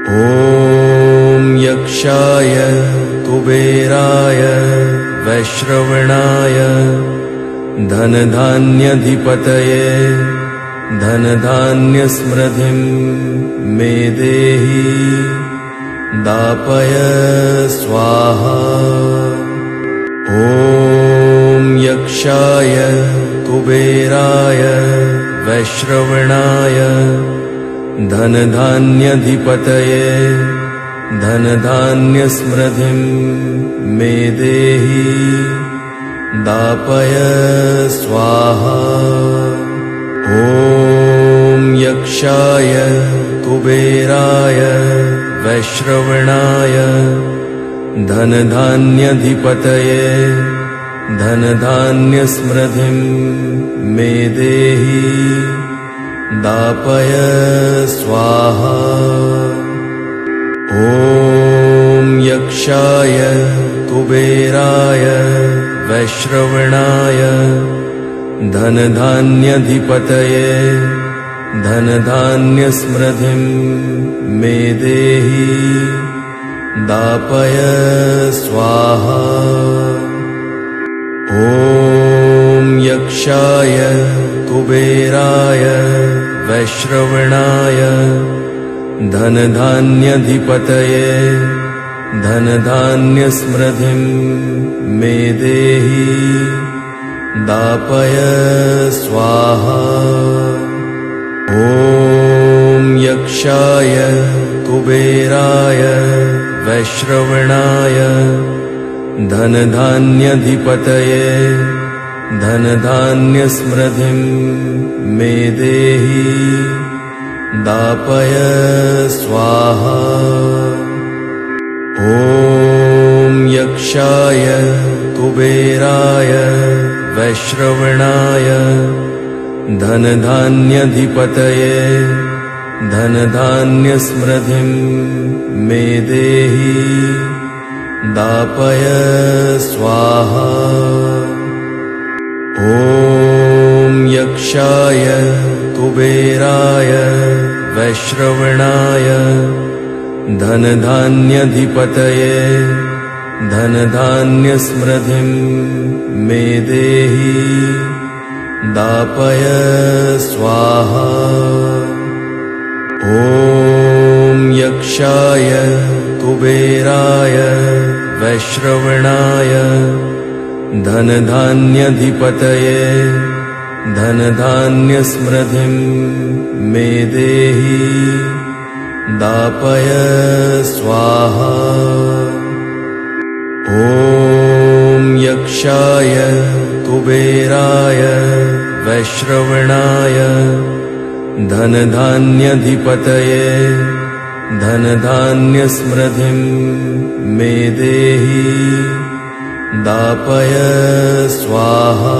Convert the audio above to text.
ॐ यक्षाय कुबेराय वैश्रवणाय धनधान्याधिपतये धनधान्यसमृद्धिं मे देहि दापय स्वाहा। ॐ यक्षाय कुबेराय वैश्रवणाय धनधान्याधिपतये धनधान्यसमृद्धिं मे देहि दापय स्वाहा। ॐ यक्षाय कुबेराय वैश्रवणाय धनधान्याधिपतये धनधान्यसमृद्धिं मे देहि दापय स्वाहा। ॐ यक्षाय कुबेराय वैश्रवणाय धनधान्याधिपतये धनधान्यसमृद्धिं मे देहि दापय स्वाहा। ॐ यक्षाय कुबेराय वैश्रवणाय धनधान्याधिपतये धनधान्यसमृद्धिं मे देहि दापय स्वाहा। ॐ यक्षाय कुबेराय वैश्रवणाय धनधान्याधिपतये धनधान्यसमृद्धिं मे देहि दापय स्वाहा। ॐ यक्षाय कुबेराय वैश्रवणाय धनधान्याधिपतये धनधान्यसमृद्धिं मे देहि दापय स्वाहा। ॐ यक्षाय कुबेराय वैश्रवणाय धनधान्याधिपतये धनधान्यसमृद्धिं मे देहि दापय स्वाहा। ॐ यक्षाय कुबेराय वैश्रवणाय धनधान्याधिपतये धनधान्यसमृद्धिं मे देहि दापय स्वाहा। ॐ यक्षाय कुबेराय वैश्रवणाय धनधान्याधिपतये धनधान्यसमृद्धिं मे देहि दापय स्वाहा।